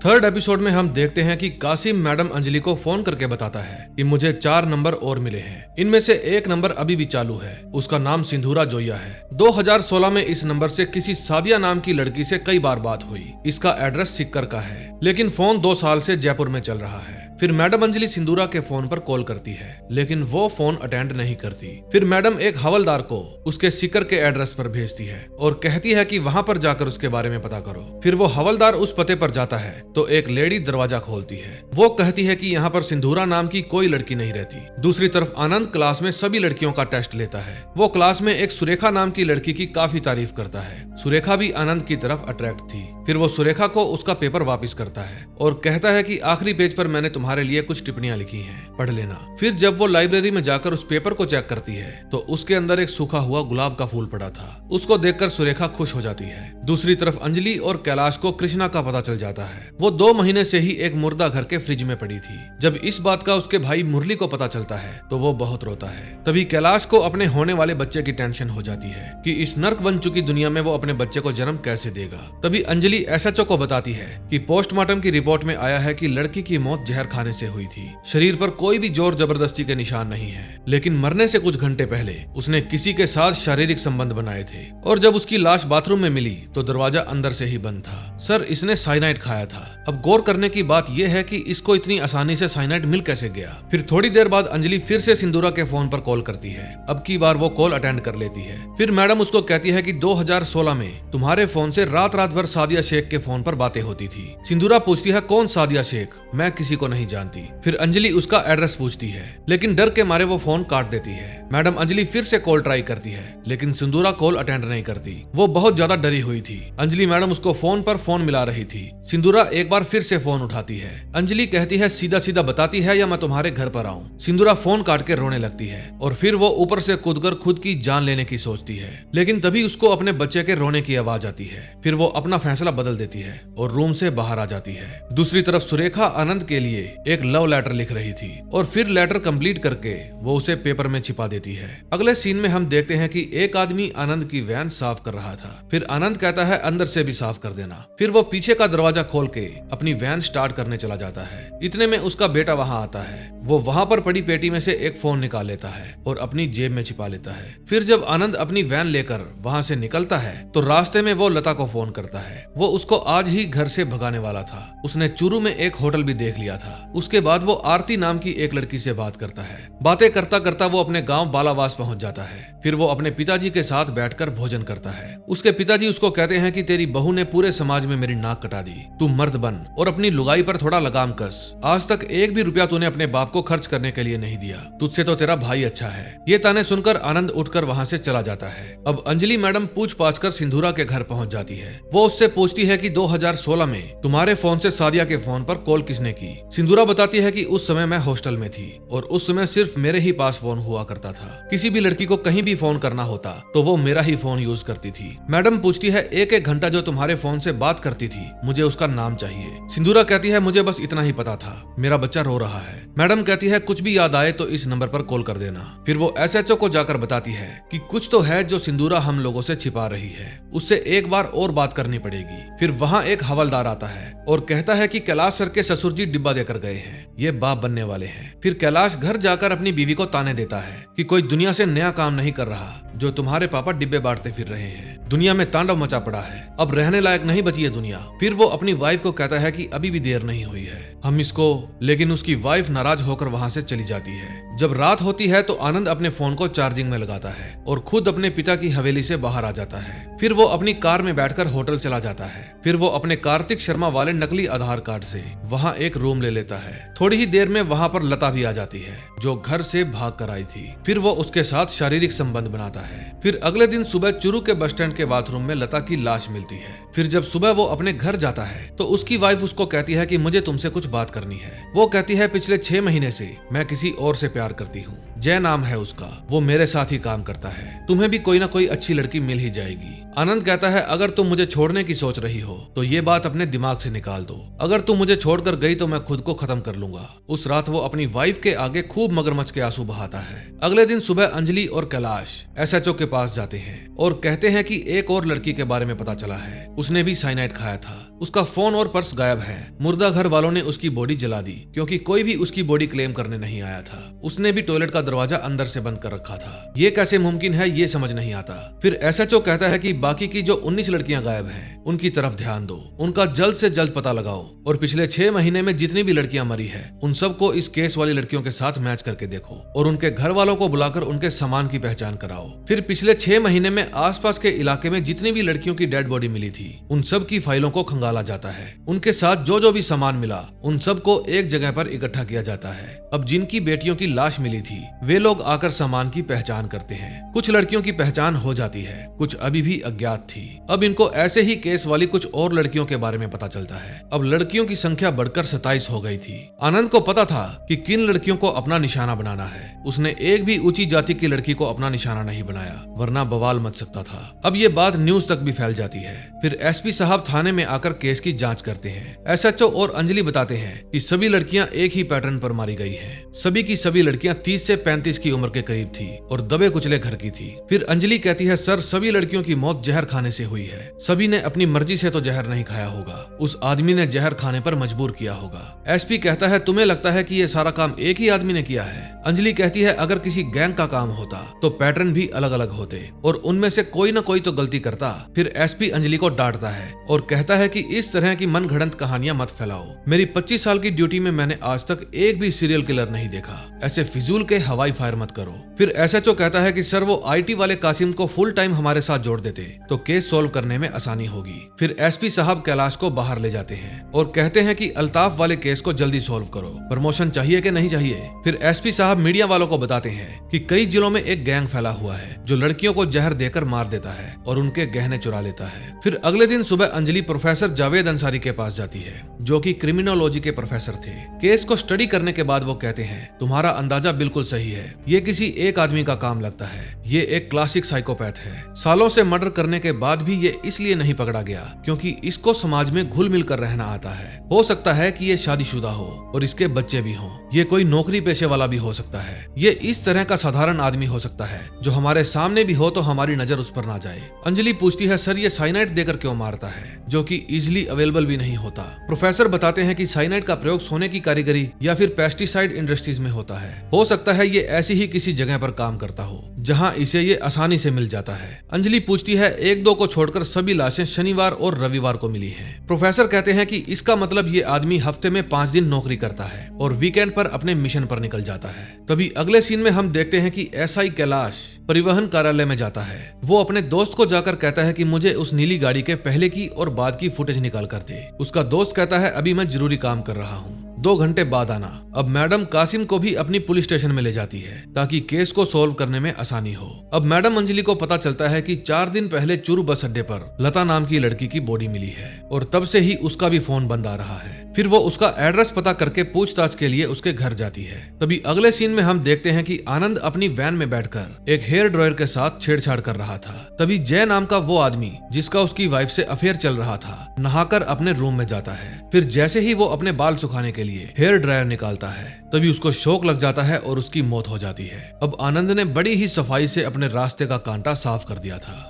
Speaker 1: थर्ड एपिसोड में हम देखते हैं कि कासिम मैडम अंजलि को फोन करके बताता है कि मुझे 4 नंबर और मिले हैं। इनमें से एक नंबर अभी भी चालू है, उसका नाम सिंधूरा जोया है। 2016 में इस नंबर से किसी सादिया नाम की लड़की से कई बार बात हुई। इसका एड्रेस सिक्कर का है, लेकिन फोन 2 साल से जयपुर में चल रहा है। फिर मैडम अंजलि सिंधूरा के फोन पर कॉल करती है, लेकिन वो फोन अटेंड नहीं करती। फिर मैडम एक हवलदार को उसके सिक्कर के एड्रेस पर भेजती है और कहती है कि वहां पर जाकर उसके बारे में पता करो। फिर वो हवलदार उस पते पर जाता है तो एक लेडी दरवाजा खोलती है। वो कहती है कि यहाँ पर सिंधूरा नाम की कोई लड़की नहीं रहती। दूसरी तरफ आनंद क्लास में सभी लड़कियों का टेस्ट लेता है। वो क्लास में एक सुरेखा नाम की लड़की की काफी तारीफ करता है। सुरेखा भी आनंद की तरफ अट्रैक्ट थी। फिर वो सुरेखा को उसका पेपर वापस करता है और कहता है कि आखिरी पेज पर मैंने तुम्हारे लिए कुछ टिप्पणियां लिखी हैं, पढ़ लेना। फिर जब वो लाइब्रेरी में जाकर उस पेपर को चेक करती है तो उसके अंदर एक सूखा हुआ गुलाब का फूल पड़ा था। उसको देखकर सुरेखा खुश हो जाती है। दूसरी तरफ अंजलि और कैलाश को कृष्णा का पता चल जाता है। वो 2 महीने से ही एक मुर्दा घर के फ्रिज में पड़ी थी। जब इस बात का उसके भाई मुरली को पता चलता है तो वो बहुत रोता है। तभी कैलाश को अपने होने वाले बच्चे की टेंशन हो जाती है कि इस नर्क बन चुकी दुनिया में वो अपने बच्चे को जन्म कैसे देगा। तभी अंजलि एसएचओ को बताती है कि पोस्टमार्टम की रिपोर्ट में आया है कि लड़की की मौत जहर खाने से हुई थी। शरीर पर कोई भी जोर जबरदस्ती के निशान नहीं है, लेकिन मरने से कुछ घंटे पहले उसने किसी के साथ शारीरिक संबंध बनाए थे और जब उसकी लाश बाथरूम में मिली तो दरवाजा अंदर से ही बंद था। सर, इसने साइनाइड खाया था। अब गौर करने की बात यह है कि इसको इतनी आसानी से साइनाइड मिल कैसे गया। फिर थोड़ी देर बाद अंजलि फिर से सिंधूरा के फोन पर कॉल करती है। अब की बार वो कॉल अटेंड कर लेती है। फिर मैडम उसको कहती है कि 2016 में तुम्हारे फोन से रात रात भर सादिया शेख के फोन पर बातें होती थी। सिंधूरा पूछती है कौन सादिया शेख, मैं किसी को नहीं जानती। फिर अंजलि उसका एड्रेस पूछती है, लेकिन डर के मारे वो फोन काट देती है। मैडम अंजलि फिर से कॉल ट्राई करती है, लेकिन सिंधूरा कॉल अटेंड नहीं करती। वो बहुत ज्यादा डरी हुई थी। अंजलि मैडम उसको फोन पर फोन मिला रही थी। सिंधूरा एक बार फिर से फोन उठाती है। अंजलि कहती है सीधा सीधा बताती है या मैं तुम्हारे घर पर आऊं। सिंधूरा फोन काट के रोने लगती है और फिर वो ऊपर से कूदकर खुद की जान लेने की सोचती है, लेकिन तभी उसको अपने बच्चे के रोने की आवाज आती है। फिर वो अपना फैसला बदल देती है और रूम से बाहर आ जाती है। दूसरी तरफ सुरेखा आनंद के लिए एक लव लेटर लिख रही थी और फिर लेटर कंप्लीट करके वो उसे पेपर में छिपा देती है। अगले सीन में हम देखते हैं कि एक आदमी आनंद की वैन साफ कर रहा था। फिर आनंद कहता है अंदर से भी साफ कर देना। फिर वो पीछे का दरवाजा खोल के अपनी वैन स्टार्ट करने चला जाता है। इतने में उसका बेटा वहां आता है। वो वहां पर पड़ी पेटी में से एक फोन निकाल लेता है और अपनी जेब में छिपा लेता है। फिर जब आनंद अपनी वैन लेकर वहां से निकलता है तो रास्ते में वो लता को फोन करता है। वो उसको आज ही घर से भगाने वाला था। उसने चूरू में एक होटल भी देख लिया था। उसके बाद वो आरती नाम की एक लड़की से बात करता है। बातें करता करता वो अपने गांव बालावास पहुंच जाता है। फिर वो अपने पिताजी के साथ बैठकर भोजन करता है। उसके पिताजी उसको कहते हैं कि तेरी बहू ने पूरे समाज में मेरी नाक कटा दी, तू मर्द बन और अपनी लुगाई पर थोड़ा लगाम कस। आज तक एक भी रुपया तूने अपने बाप को खर्च करने के लिए नहीं दिया, तुझसे तो तेरा भाई अच्छा है। ये ताने सुनकर आनंद उठकर वहां से चला जाता है। अब अंजलि मैडम पूछ पाछ कर सिंधूरा के घर पहुंच जाती है। वो उससे पूछती है कि 2016 में तुम्हारे फोन से सादिया के फोन पर कॉल किसने की। सिंधूरा बताती है कि उस समय मैं हॉस्टल में थी और उस समय सिर्फ सिर्फ मेरे ही पास फोन हुआ करता था। किसी भी लड़की को कहीं भी फोन करना होता तो वो मेरा ही फोन यूज करती थी। मैडम पूछती है एक एक घंटा जो तुम्हारे फोन से बात करती थी, मुझे उसका नाम चाहिए। सिंदूरा कहती है मुझे बस इतना ही पता था, मेरा बच्चा रो रहा है। मैडम कहती है कुछ भी याद आए तो इस नंबर पर कॉल कर देना। फिर वो SHO को जाकर बताती है कि कुछ तो है जो सिंदूरा हम लोगों से छिपा रही है, उससे एक बार और बात करनी पड़ेगी। फिर वहाँ एक हवलदार आता है और कहता है कि कैलाश सर के ससुर जी डिब्बा देकर गए हैं, ये बाप बनने वाले हैं। फिर कैलाश घर जाकर अपनी बीवी को ताने देता है कि कोई दुनिया से नया काम नहीं कर रहा, जो तुम्हारे पापा डिब्बे बांटते फिर रहे हैं। दुनिया में तांडव मचा पड़ा है, अब रहने लायक नहीं बची है दुनिया। फिर वो अपनी वाइफ को कहता है कि अभी भी देर नहीं हुई है, हम इसको। लेकिन उसकी वाइफ नाराज होकर वहां से चली जाती है। जब रात होती है तो आनंद अपने फोन को चार्जिंग में लगाता है और खुद अपने पिता की हवेली से बाहर आ जाता है। फिर वो अपनी कार में बैठकर होटल चला जाता है। फिर वो अपने कार्तिक शर्मा वाले नकली आधार कार्ड से वहाँ एक रूम ले लेता है। थोड़ी ही देर में वहाँ पर लता भी आ जाती है जो घर से भाग कर आई थी। फिर वो उसके साथ शारीरिक संबंध बनाता है। फिर अगले दिन सुबह चुरू के बस स्टैंड के बाथरूम में लता की लाश मिलती है। फिर जब सुबह वो अपने घर जाता है तो उसकी वाइफ उसको कहती है कि मुझे तुमसे कुछ बात करनी है। वो कहती है पिछले 6 महीने से मैं किसी और से प्यार करती हूँ, जय नाम है उसका, वो मेरे साथ ही काम करता है, तुम्हें भी कोई ना कोई अच्छी लड़की मिल ही जाएगी। आनंद कहता है अगर तुम मुझे छोड़ने की सोच रही हो तो ये बात अपने दिमाग से निकाल दो, अगर तुम मुझे छोड़कर गई तो मैं खुद को खत्म कर लूंगा। उस रात वो अपनी वाइफ के आगे खूब मगरमच्छ के आंसू बहाता है। अगले दिन सुबह अंजलि और कैलाश SHO के पास जाते हैं और कहते हैं कि एक और लड़की के बारे में पता चला है, उसने भी साइनाइड खाया था, उसका फोन और पर्स गायब है। मुर्दा घर वालों ने उसकी बॉडी जला दी क्योंकि कोई भी उसकी बॉडी क्लेम करने नहीं आया था। उसने भी टॉयलेट का दरवाजा अंदर से बंद कर रखा था। ये कैसे मुमकिन है ये समझ नहीं आता। फिर SHO कहता है कि बाकी की जो 19 लड़कियां गायब हैं उनकी तरफ ध्यान दो, उनका जल्द से जल्द पता लगाओ और पिछले 6 महीने में जितनी भी लड़कियां मरी है उन सबको इस केस वाली लड़कियों के साथ मैच करके देखो और उनके घर वालों को बुलाकर उनके सामान की पहचान कराओ। फिर पिछले 6 महीने में आसपास के इलाके में जितनी भी लड़कियों की डेड बॉडी मिली थी उन सब की फाइलों को खंगाला जाता है। उनके साथ जो जो भी सामान मिला उन सबको एक जगह पर इकट्ठा किया जाता है। अब जिनकी बेटियों की लाश मिली थी वे लोग आकर सामान की पहचान करते हैं। कुछ लड़कियों की पहचान हो जाती है, कुछ अभी भी अज्ञात थी। अब इनको ऐसे ही केस वाली कुछ और लड़कियों के बारे में पता चलता है। अब लड़कियों की संख्या बढ़कर 27 हो गई थी। आनंद को पता था कि किन लड़कियों को अपना निशाना बनाना है। उसने एक भी ऊंची जाति की लड़की को अपना निशाना नहीं बनाया, वरना बवाल मच सकता था। अब ये बात न्यूज तक भी फैल जाती है। फिर SP साहब थाने में आकर केस की जांच करते हैं। SHO और अंजलि बताते हैं कि सभी लड़कियां एक ही पैटर्न पर मारी गई हैं। सभी की सभी लड़कियां 30 से 35 की उम्र के करीब थी और दबे कुचले घर की थी। फिर अंजलि कहती है सर सभी लड़कियों की मौत जहर खाने से हुई है। सभी ने अपनी मर्जी से तो जहर नहीं खाया होगा, उस आदमी ने जहर खाने पर मजबूर किया होगा। SP कहता है तुम्हें लगता है कि ये सारा काम एक ही आदमी ने किया है। अंजलि कहती है अगर किसी गैंग का काम होता तो पैटर्न भी अलग अलग होते और उनमें से कोई ना कोई तो गलती करता। फिर SP अंजलि को डांटता है और कहता है कि इस तरह की मनगढ़ंत कहानियां मत फैलाओ। मेरी 25 साल की ड्यूटी में मैंने आज तक एक भी सीरियल किलर नहीं देखा, ऐसे फिजूल के हवाई फायर मत करो। फिर SHO कहता है कि सर वो IT वाले कासिम को फुल टाइम हमारे साथ जोड़ देते तो केस सॉल्व करने में आसानी होगी। फिर SP साहब कैलाश को बाहर ले जाते हैं और कहते हैं कि अल्ताफ वाले केस को जल्दी सॉल्व करो, प्रमोशन चाहिए कि नहीं चाहिए। फिर SP साहब मीडिया वालों को बताते हैं कि कई जिलों में एक गैंग फैला हुआ है जो लड़कियों को जहर देकर मार देता है और उनके गहने चुरा लेता है। फिर अगले दिन सुबह अंजलि प्रोफेसर जावेद अंसारी के पास जाती है जो कि क्रिमिनोलॉजी के प्रोफेसर थे। केस को स्टडी करने के बाद वो कहते हैं तुम्हारा अंदाजा बिल्कुल सही है, ये किसी एक आदमी का काम लगता है, ये एक क्लासिक साइकोपैथ है। सालों से मर्डर करने के बाद भी ये इसलिए नहीं पकड़ा गया क्योंकि इसको समाज में घुल मिल कर रहना आता है। हो सकता है कि ये शादीशुदा हो और इसके बच्चे भी हों, ये कोई नौकरी पेशे वाला भी हो सकता है, ये इस तरह का साधारण आदमी हो सकता है जो हमारे सामने भी हो तो हमारी नजर उस पर ना जाए। अंजलि पूछती है सर ये साइनाइड देकर क्यों मारता है जो कि इजिली अवेलेबल भी नहीं होता। प्रोफेसर बताते हैं कि साइनाइड का प्रयोग सोने की कारीगरी या फिर पेस्टिसाइड इंडस्ट्रीज में होता है। हो सकता है ये ऐसी ही किसी जगह पर काम करता हो जहां इसे ये आसानी से मिल जाता है। अंजलि पूछती है 1-2 को छोड़कर सभी लाशें शनिवार और रविवार को मिली हैं। प्रोफेसर कहते हैं कि इसका मतलब ये आदमी हफ्ते में 5 दिन नौकरी करता है और वीकेंड पर अपने मिशन पर निकल जाता है। तभी अगले सीन में हम देखते हैं कि SI कैलाश परिवहन कार्यालय में जाता है। वो अपने दोस्त को जाकर कहता है कि मुझे उस नीली गाड़ी के पहले की और बाद की फुटेज निकाल कर दे। उसका दोस्त कहता है अभी मैं जरूरी काम कर रहा हूँ। 2 घंटे बाद आना। अब मैडम कासिम को भी अपनी पुलिस स्टेशन में ले जाती है ताकि केस को सोल्व करने में आसानी हो। अब मैडम अंजलि को पता चलता है कि 4 दिन पहले चूरू बस अड्डे पर लता नाम की लड़की की बॉडी मिली है और तब से ही उसका भी फोन बंद आ रहा है। फिर वो उसका एड्रेस पता करके पूछताछ के लिए उसके घर जाती है। तभी अगले सीन में हम देखते हैं कि आनंद अपनी वैन में बैठकर एक हेयर ड्रायर के साथ छेड़छाड़ कर रहा था। तभी जय नाम का वो आदमी जिसका उसकी वाइफ से अफेयर चल रहा था, नहाकर अपने रूम में जाता है। फिर जैसे ही वो अपने बाल सुखाने के लिए हेयर ड्रायर निकालता है तभी उसको शौक लग जाता है और उसकी मौत हो जाती है। अब आनंद ने बड़ी ही सफाई से अपने रास्ते का कांटा साफ कर दिया था।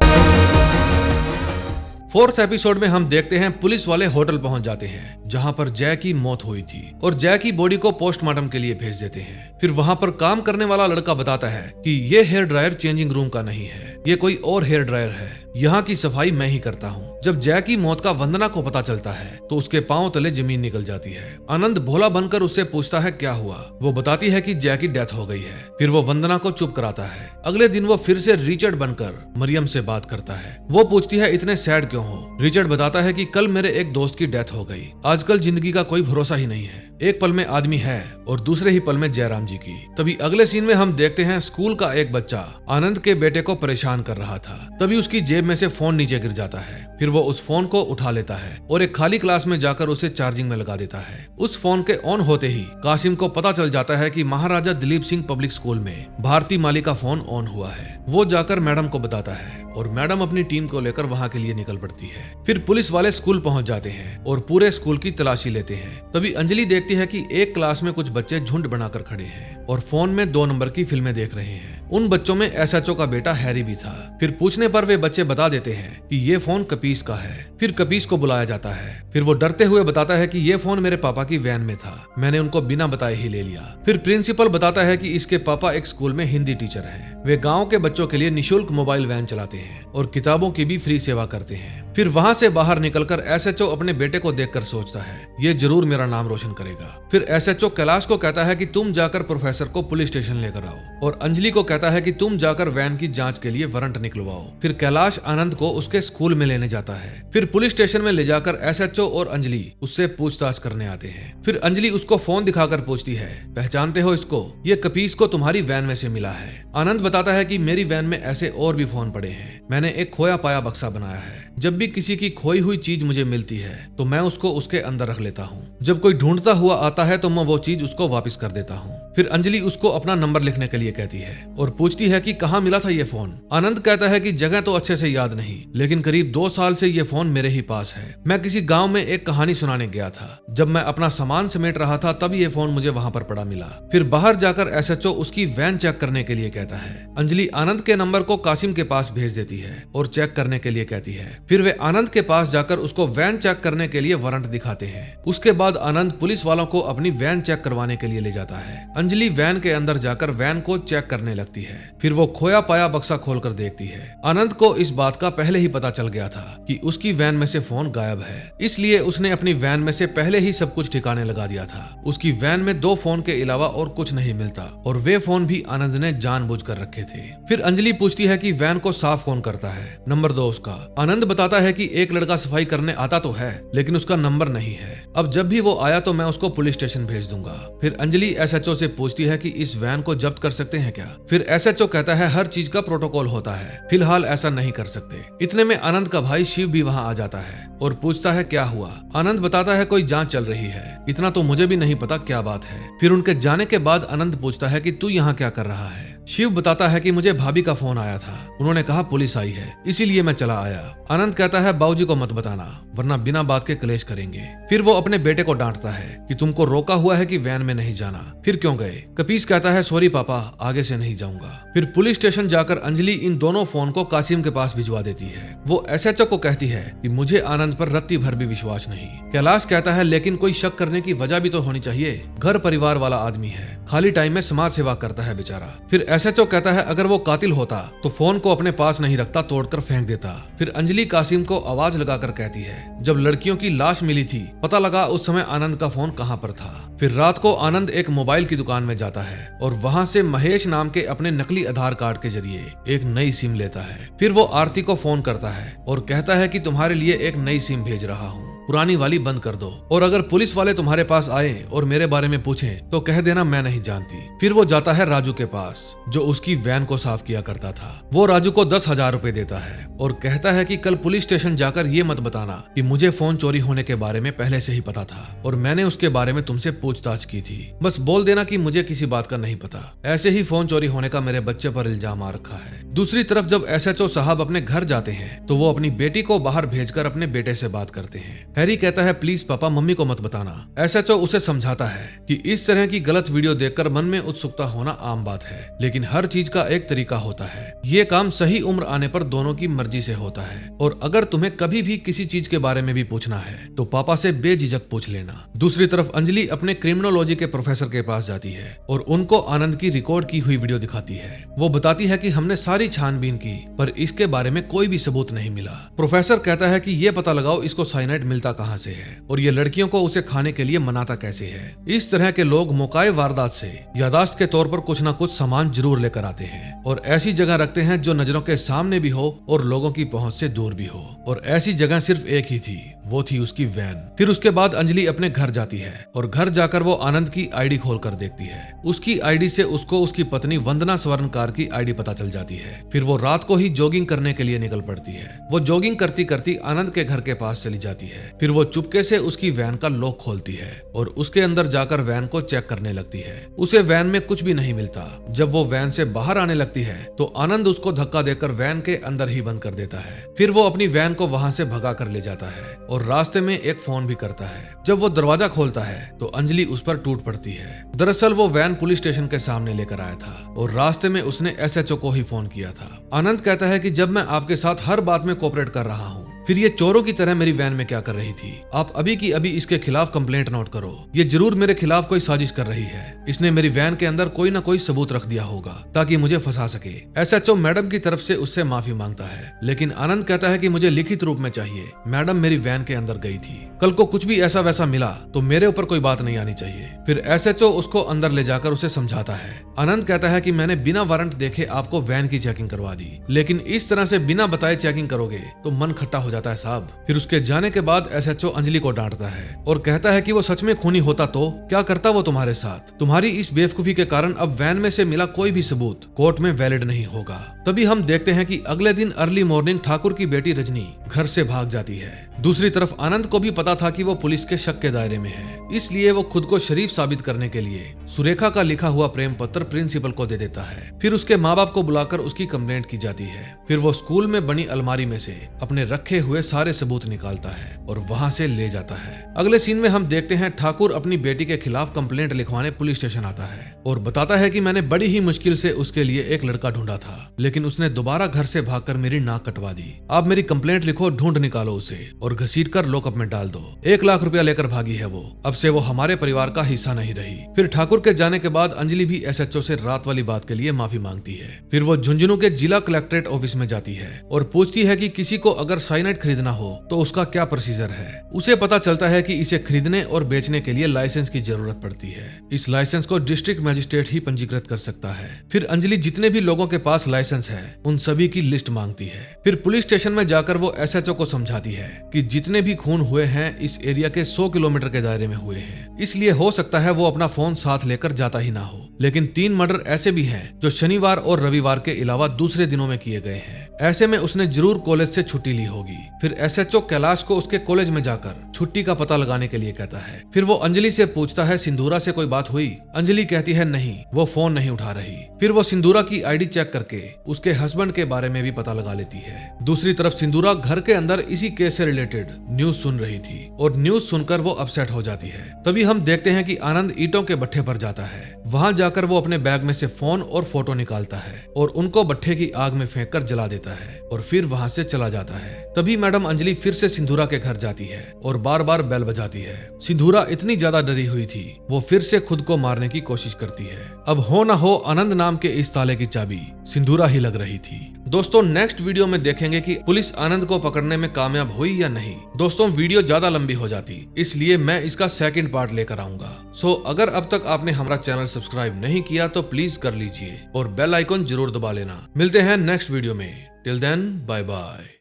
Speaker 1: 4th एपिसोड में हम देखते हैं पुलिस वाले होटल पहुंच जाते हैं जहां पर जय की मौत हुई थी और जय की बॉडी को पोस्टमार्टम के लिए भेज देते हैं। फिर वहां पर काम करने वाला लड़का बताता है कि ये हेयर ड्रायर चेंजिंग रूम का नहीं है, ये कोई और हेयर ड्रायर है, यहाँ की सफाई मैं ही करता हूँ। जब जय की मौत का वंदना को पता चलता है तो उसके पांव तले जमीन निकल जाती है। आनंद भोला बनकर उससे पूछता है क्या हुआ। वो बताती है कि जय की डेथ हो गई है। फिर वो वंदना को चुप कराता है। अगले दिन वो फिर से रिचर्ड बनकर मरियम से बात करता है। वो पूछती है इतने सैड क्यों हो। रिचर्ड बताता है कि कल मेरे एक दोस्त की डेथ हो गई। आजकल जिंदगी का कोई भरोसा ही नहीं है, एक पल में आदमी है और दूसरे ही पल में जयराम जी की। तभी अगले सीन में हम देखते हैं स्कूल का एक बच्चा आनंद के बेटे को परेशान कर रहा था। तभी उसकी जेब में से फोन नीचे गिर जाता है। फिर वो उस फोन को उठा लेता है और एक खाली क्लास में जाकर उसे चार्जिंग में लगा देता है। उस फोन के ऑन होते ही कासिम को पता चल जाता है कि महाराजा दिलीप सिंह पब्लिक स्कूल में भारती माली का फोन ऑन हुआ है। वो जाकर मैडम को बताता है और मैडम अपनी टीम को लेकर वहां के लिए निकल पड़ती है। फिर पुलिस वाले स्कूल पहुंच जाते हैं और पूरे स्कूल की तलाशी लेते हैं। तभी अंजलि देखती है कि एक क्लास में कुछ बच्चे झुंड बनाकर खड़े हैं और फोन में 2 नंबर की फिल्में देख रहे हैं। उन बच्चों में एसएचओ का बेटा हैरी भी था। फिर पूछने पर वे बच्चे बता देते हैं कि ये फोन कपीस का है। फिर कपीस को बुलाया जाता है। फिर वो डरते हुए बताता है कि ये फोन मेरे पापा की वैन में था, मैंने उनको बिना बताए ही ले लिया। फिर प्रिंसिपल बताता है कि इसके पापा एक स्कूल में हिंदी टीचर हैं। वे गांव के बच्चों के लिए निशुल्क मोबाइल वैन चलाते हैं और किताबों की भी फ्री सेवा करते हैं। फिर वहां से बाहर निकलकर एसएचओ अपने बेटे को देखकर सोचता है ये जरूर मेरा नाम रोशन करेगा। फिर एसएचओ कैलाश को कहता है कि तुम जाकर प्रोफेसर को पुलिस स्टेशन लेकर आओ और अंजलि को कहता है कि तुम जाकर वैन की जांच के लिए वारंट निकलवाओ। फिर कैलाश आनंद को उसके स्कूल में लेने जाता है। फिर पुलिस स्टेशन में ले जाकर एसएचओ और अंजलि उससे पूछताछ करने आते हैं। फिर अंजलि उसको फोन दिखाकर पूछती है पहचानते हो इसको, ये कपीस को तुम्हारी वैन में से मिला है। आनंद बताता है कि मेरी वैन में ऐसे और भी फोन पड़े हैं, मैंने एक खोया पाया बक्सा बनाया है। जब भी किसी की खोई हुई चीज मुझे मिलती है तो मैं उसको उसके अंदर रख लेता हूँ। जब कोई ढूंढता हुआ आता है तो मैं वो चीज उसको वापस कर देता हूँ। फिर अंजलि उसको अपना नंबर लिखने के लिए कहती है और पूछती है कि कहाँ मिला था ये फोन। आनंद कहता है कि जगह तो अच्छे से याद नहीं, लेकिन करीब 2 साल से ये फोन मेरे ही पास है। मैं किसी गाँव में एक कहानी सुनाने गया था, जब मैं अपना सामान समेट रहा था तब ये फोन मुझे वहाँ पर पड़ा मिला। फिर बाहर जाकर एसएचओ उसकी वैन चेक करने के लिए कहता है। अंजलि आनंद के नंबर को कासिम के पास भेज देती है और चेक करने के लिए कहती है। फिर वे आनंद के पास जाकर उसको वैन चेक करने के लिए वारंट दिखाते हैं। उसके बाद आनंद पुलिस वालों को अपनी वैन चेक करवाने के लिए ले जाता है। अंजलि वैन के अंदर जाकर वैन को चेक करने लगती है। फिर वो खोया पाया बक्सा खोलकर देखती है। आनंद को इस बात का पहले ही पता चल गया था कि उसकी वैन में से फोन गायब है, इसलिए उसने अपनी वैन में से पहले ही सब कुछ ठिकाने लगा दिया था। उसकी वैन में 2 फोन के अलावा और कुछ नहीं मिलता और वे फोन भी आनंद ने जानबूझकर रखे थे। फिर अंजलि पूछती है कि वैन को साफ कौन करता है। नंबर 2 उसका। आनंद बताता है कि एक लड़का सफाई करने आता तो है लेकिन उसका नंबर नहीं है। अब जब भी वो आया तो मैं उसको पुलिस स्टेशन भेज दूंगा। फिर अंजलि एसएचओ से पूछती है कि इस वैन को जब्त कर सकते हैं क्या। फिर एसएचओ कहता है हर चीज का प्रोटोकॉल होता है, फिलहाल ऐसा नहीं कर सकते। इतने में आनंद का भाई शिव भी वहाँ आ जाता है और पूछता है क्या हुआ। आनंद बताता है कोई जांच चल रही है, इतना तो मुझे भी नहीं पता क्या बात है। फिर उनके जाने के बाद आनंद पूछता है कि तू यहाँ क्या कर रहा है। शिव बताता है कि मुझे भाभी का फोन आया था, उन्होंने कहा पुलिस आई है इसीलिए मैं चला आया। आनंद कहता है बाबूजी को मत बताना वरना बिना बात के क्लेश करेंगे। फिर वो अपने बेटे को डांटता है कि तुमको रोका हुआ है कि वैन में नहीं जाना, फिर क्यों गए। कपीस कहता है सॉरी पापा, आगे से नहीं जाऊंगा। फिर पुलिस स्टेशन जाकर अंजलि इन दोनों फोन को कासिम के पास भिजवा देती है। वो एसएचओ को कहती है कि मुझे आनंद पर रत्ती भर भी विश्वास नहीं। कैलाश कहता है लेकिन कोई शक करने की वजह भी तो होनी चाहिए, घर परिवार वाला आदमी है, खाली टाइम में समाज सेवा करता है बेचारा। फिर एसएचओ कहता है अगर वो कातिल होता तो फोन को अपने पास नहीं रखता, तोड़कर फेंक देता। फिर अंजलि कासिम को आवाज लगाकर कहती है जब लड़कियों की लाश मिली थी पता लगा उस समय आनंद का फोन कहाँ पर था। फिर रात को आनंद एक मोबाइल की दुकान में जाता है और वहाँ से महेश नाम के अपने नकली आधार कार्ड के जरिए एक नई सिम लेता है। फिर वो आरती को फोन करता है और कहता है कि तुम्हारे लिए एक नई सिम भेज रहा हूँ। पुरानी वाली बंद कर दो, और अगर पुलिस वाले तुम्हारे पास आए और मेरे बारे में पूछें तो कह देना मैं नहीं जानती। फिर वो जाता है राजू के पास जो उसकी वैन को साफ किया करता था। वो राजू को 10,000 रुपए देता है और कहता है कि कल पुलिस स्टेशन जाकर ये मत बताना कि मुझे फोन चोरी होने के बारे में पहले से ही पता था और मैंने उसके बारे में तुमसे पूछताछ की थी। बस बोल देना कि मुझे किसी बात का नहीं पता। ऐसे ही फोन चोरी होने का मेरे बच्चे पर इल्जाम आ रखा है। दूसरी तरफ जब एसएचओ साहब अपने घर जाते हैं तो वो अपनी बेटी को बाहर भेजकर अपने बेटे से बात करते हैं। हैरी कहता है प्लीज पापा मम्मी को मत बताना। एसएचओ उसे समझाता है कि इस तरह की गलत वीडियो देखकर मन में उत्सुकता होना आम बात है, लेकिन हर चीज का एक तरीका होता है। ये काम सही उम्र आने पर दोनों की मर्जी से होता है, और अगर तुम्हें कभी भी किसी चीज के बारे में भी पूछना है तो पापा से बेझिझक पूछ लेना। दूसरी तरफ अंजलि अपने क्रिमिनोलॉजी के प्रोफेसर के पास जाती है और उनको आनंद की रिकॉर्ड की हुई वीडियो दिखाती है। वो बताती है कि हमने सारी छानबीन की पर इसके बारे में कोई भी सबूत नहीं मिला। प्रोफेसर कहता है कि ये पता लगाओ इसको साइनाइड मिलता कहाँ से है और ये लड़कियों को उसे खाने के लिए मनाता कैसे है। इस तरह के लोग मौकाए वारदात से यादाश्त के तौर पर कुछ न कुछ सामान जरूर लेकर आते हैं और ऐसी जगह रखते हैं जो नजरों के सामने भी हो और लोगों की पहुंच से दूर भी हो, और ऐसी जगह सिर्फ एक ही थी, वो थी उसकी वैन। फिर उसके बाद अंजलि अपने घर जाती है और घर जाकर वो आनंद की आईडी खोलकर देखती है। उसकी आईडी से उसको उसकी पत्नी वंदना स्वर्णकार की आईडी पता चल जाती है। फिर वो रात को ही जॉगिंग करने के लिए निकल पड़ती है। वो जॉगिंग करती करती आनंद के घर के पास चली जाती है। फिर वो चुपके से उसकी वैन का लॉक खोलती है और उसके अंदर जाकर वैन को चेक करने लगती है। उसे वैन में कुछ भी नहीं मिलता। जब वो वैन से बाहर आने लगती है तो आनंद उसको धक्का देकर वैन के अंदर ही बंद कर देता है। फिर वो अपनी वैन को वहां से भगा कर ले जाता है और रास्ते में एक फोन भी करता है। जब वो दरवाजा खोलता है तो अंजलि उस पर टूट पड़ती है। दरअसल वो वैन पुलिस स्टेशन के सामने लेकर आया था और रास्ते में उसने एसएचओ को ही फोन किया था। आनंद कहता है कि जब मैं आपके साथ हर बात में कोऑपरेट कर रहा हूँ, फिर ये चोरों की तरह मेरी वैन में क्या कर रही थी? आप अभी की अभी इसके खिलाफ कंप्लेंट नोट करो। ये जरूर मेरे खिलाफ कोई साजिश कर रही है। इसने मेरी वैन के अंदर कोई ना कोई सबूत रख दिया होगा ताकि मुझे फंसा सके। एसएचओ मैडम की तरफ से उससे माफी मांगता है, लेकिन आनंद कहता है कि मुझे लिखित रूप में चाहिए। मैडम मेरी वैन के अंदर गई थी, कल को कुछ भी ऐसा वैसा मिला तो मेरे ऊपर कोई बात नहीं आनी चाहिए। फिर एसएचओ उसको अंदर ले जाकर उसे समझाता है। आनंद कहता है कि मैंने बिना वारंट देखे आपको वैन की चेकिंग करवा दी, लेकिन इस तरह से बिना बताए चेकिंग करोगे तो मन खट्टा हो जाता है साहब। फिर उसके जाने के बाद एसएचओ अंजलि को डांटता है और कहता है कि वो सच में खूनी होता तो क्या करता वो तुम्हारे साथ। तुम्हारी इस बेवकूफी के कारण अब वैन में से मिला कोई भी सबूत कोर्ट में वैलिड नहीं होगा। तभी हम देखते हैं कि अगले दिन अर्ली मॉर्निंग ठाकुर की बेटी रजनी घर से भाग जाती है। दूसरी तरफ आनंद को भी पता था कि वो पुलिस के शक के दायरे में है, इसलिए वो खुद को शरीफ साबित करने के लिए सुरेखा का लिखा हुआ प्रेम पत्र प्रिंसिपल को दे देता है। फिर उसके माँ बाप को बुलाकर उसकी कंप्लेंट की जाती है। फिर वो स्कूल में बनी अलमारी में से अपने रखे हुए सारे सबूत निकालता है और वहाँ से ले जाता है। अगले सीन में हम देखते हैं ठाकुर अपनी बेटी के खिलाफ कंप्लेंट लिखवाने पुलिस स्टेशन आता है और बताता है कि मैंने बड़ी ही मुश्किल से उसके लिए एक लड़का ढूंढा था, लेकिन उसने दोबारा घर से भागकर मेरी नाक कटवा दी। आप मेरी कंप्लेंट लिखो, ढूंढ निकालो उसे और घसीट कर लॉकअप में डाल दो। 1 लाख रुपया लेकर भागी है वो, अब से वो हमारे परिवार का हिस्सा नहीं रही। फिर ठाकुर के जाने के बाद अंजलि भी एसएचओ से रात वाली बात के लिए माफी मांगती है। फिर वो झुंझुनू के जिला कलेक्ट्रेट ऑफिस में जाती है और पूछती है कि किसी को अगर साइनाइड खरीदना हो तो उसका क्या प्रोसीजर है। उसे पता चलता है कि इसे खरीदने और बेचने के लिए लाइसेंस की जरूरत पड़ती है। इस लाइसेंस को डिस्ट्रिक्ट मजिस्ट्रेट ही पंजीकृत कर सकता है। फिर अंजलि जितने भी लोगों के पास लाइसेंस है उन सभी की लिस्ट मांगती है। फिर पुलिस स्टेशन में जाकर वो एसएचओ को समझाती है कि जितने भी खून हुए हैं इस एरिया के 100 किलोमीटर के दायरे में हुए हैं, इसलिए हो सकता है वो अपना फोन साथ लेकर जाता ही ना हो। लेकिन 3 मर्डर ऐसे भी हैं जो शनिवार और रविवार के अलावा दूसरे दिनों में किए गए हैं। ऐसे में उसने जरूर कॉलेज से छुट्टी ली होगी। फिर एसएचओ कैलाश को उसके कॉलेज में जाकर छुट्टी का पता लगाने के लिए कहता है। फिर वो अंजलि से पूछता है सिंदूरा से कोई बात हुई? अंजलि कहती है नहीं, वो फोन नहीं उठा रही। फिर वो सिंदूरा की आईडी चेक करके उसके हस्बैंड के बारे में भी पता लगा लेती है। दूसरी तरफ सिंदूरा घर के अंदर इसी केस से रिलेटेड न्यूज सुन रही थी और न्यूज सुनकर वो अपसेट हो जाती है। तभी हम देखते हैं कि आनंद ईंटों के भट्ठे पर जाता है। वहां जाकर वो अपने बैग में से फोन और फोटो निकालता है और उनको भट्ठे की आग में फेंक कर जला देता है और फिर वहां से चला जाता है। तभी मैडम अंजलि फिर से सिंधूरा के घर जाती है और बार बार बेल बजाती है। सिंधूरा इतनी ज्यादा डरी हुई थी वो फिर से खुद को मारने की कोशिश करती है। अब हो ना हो आनंद नाम के इस ताले की चाबी सिंधूरा ही लग रही थी। दोस्तों नेक्स्ट वीडियो में देखेंगे कि पुलिस आनंद को पकड़ने में कामयाब हुई या नहीं। दोस्तों वीडियो ज्यादा लंबी हो जाती इसलिए मैं इसका सेकंड पार्ट लेकर आऊंगा। सो अगर अब तक आपने हमारा चैनल सब्सक्राइब नहीं किया तो प्लीज कर लीजिए और बेल आइकन जरूर दबा लेना। मिलते हैं नेक्स्ट वीडियो में। Till then bye bye.